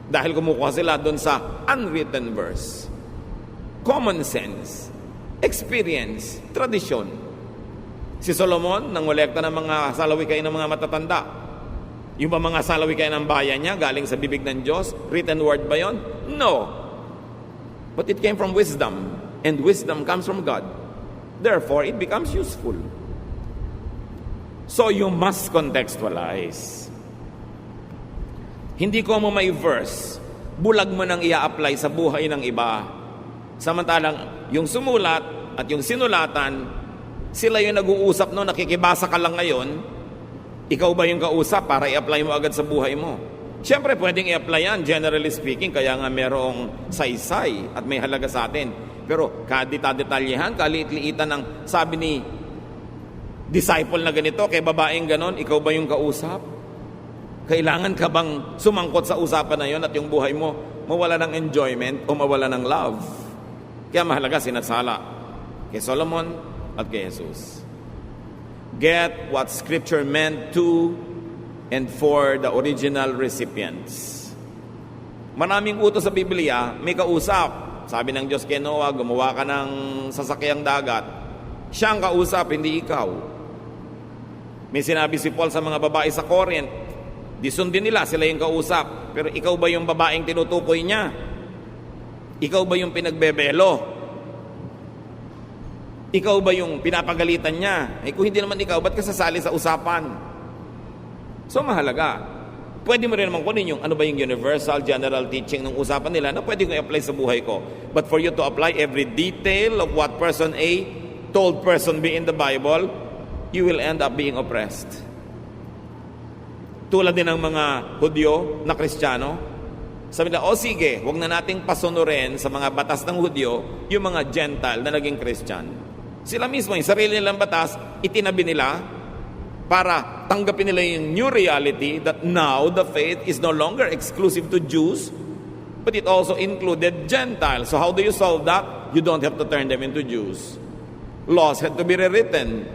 Dahil kumukuha sila doon sa unwritten verse. Common sense, experience, tradisyon. Si Solomon, nangolekta ng mga salawikain ng mga matatanda. Yung ba mga salawikain ng bayan niya, galing sa bibig ng Diyos? Written word ba yon? No. But it came from wisdom. And wisdom comes from God. Therefore, it becomes useful. So you must contextualize. Hindi ko mo may verse, bulag mo nang ia-apply sa buhay ng iba. Samantalang yung sumulat at yung sinulatan, sila yung nag-uusap no, nakikibasa ka lang ngayon, ikaw ba yung kausap para i-apply mo agad sa buhay mo? Siyempre pwedeng i-apply yan, generally speaking, kaya nga merong saysay at may halaga sa atin. Pero kadita-detalyehan, kaliit-liitan ng sabi ni disciple na ganito, kay babaeng ganon, ikaw ba yung kausap? Kailangan ka bang sumangkot sa usapan na yon at yung buhay mo mawala ng enjoyment o mawala ng love? Kaya mahalaga sinasala kay Solomon at kay Jesus. Get what Scripture meant to and for the original recipients. Maraming utos sa Biblia, may kausap. Sabi ng Diyos kay Noah, gumawa ka ng sasakyang dagat. Siya ang kausap, hindi ikaw. May sinabi si Paul sa mga babae sa Corinth, di sundin nila, sila yung kausap. Pero ikaw ba yung babaeng tinutukoy niya? Ikaw ba yung pinagbebelo? Ikaw ba yung pinapagalitan niya? Kung hindi naman ikaw, ba't ka sasali sa usapan? So mahalaga. Pwede mo rin naman kunin yung ano ba yung universal general teaching ng usapan nila na pwede ko i-apply sa buhay ko. But for you to apply every detail of what person A told person B in the Bible, you will end up being oppressed. Tulad din ng mga Hudyo na Kristiyano, sabi nila, sige, wag na nating pasunurin sa mga batas ng Hudyo yung mga Gentile na naging Christian. Sila mismo, yung sarili nilang batas, itinabi nila para tanggapin nila yung new reality that now the faith is no longer exclusive to Jews, but it also included Gentiles. So how do you solve that? You don't have to turn them into Jews. Laws had to be rewritten.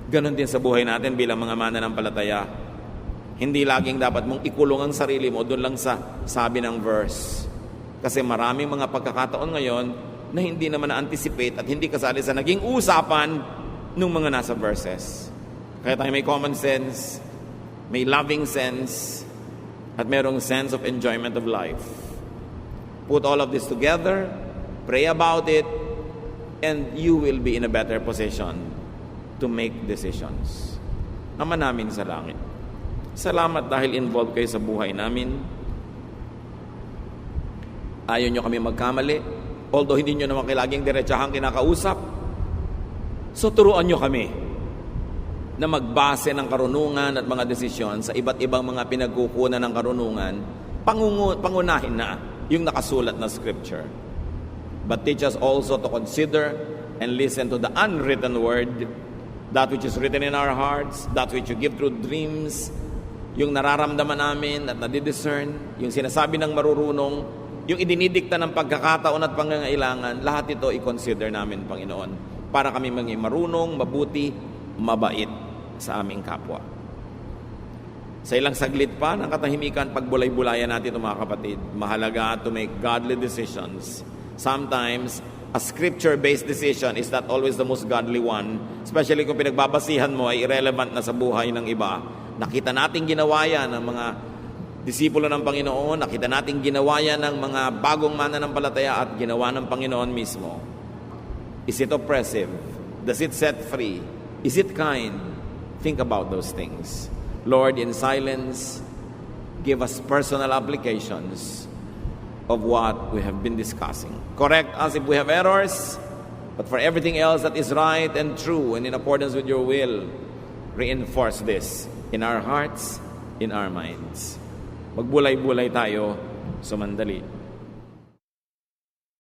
Ganon din sa buhay natin bilang mga mananampalataya. Hindi laging dapat mong ikulong ang sarili mo doon lang sa sabi ng verse. Kasi maraming mga pagkakataon ngayon na hindi naman na-anticipate at hindi kasali sa naging usapan ng mga nasa verses. Kaya tayo may common sense, may loving sense, at merong sense of enjoyment of life. Put all of this together, pray about it, and you will be in a better position to make decisions. Ama namin sa langit, salamat dahil involved kayo sa buhay namin. Ayaw nyo kami magkamali. Although hindi nyo naman laging diretsahang kinakausap. So turuan nyo kami na magbase ng karunungan at mga desisyon sa iba't ibang mga pinagkukunan ng karunungan, pangunahin na yung nakasulat na scripture. But teach us also to consider and listen to the unwritten word, that which is written in our hearts, that which you give through dreams, yung nararamdaman namin at nadidiscern, yung sinasabi ng marurunong, yung idinidikta ng pagkakataon at pangangailangan, lahat ito i-consider namin, Panginoon, para kami maging marunong, mabuti, mabait sa aming kapwa. Sa ilang saglit pa ng katahimikan, pagbulay-bulayan natin ito, mga kapatid. Mahalaga to make godly decisions. Sometimes, a scripture-based decision is not always the most godly one, especially kung pinagbabasihan mo ay irrelevant na sa buhay ng iba. Nakita natin ginawa yan ng mga disipulo ng Panginoon, nakita natin ginawa yan ng mga bagong mananampalataya at ginawa ng Panginoon mismo. Is it oppressive? Does it set free? Is it kind? Think about those things. Lord, in silence, give us personal applications of what we have been discussing. Correct us if we have errors, but for everything else that is right and true and in accordance with your will, reinforce this in our hearts, in our minds. Magbulay-bulay tayo sumandali.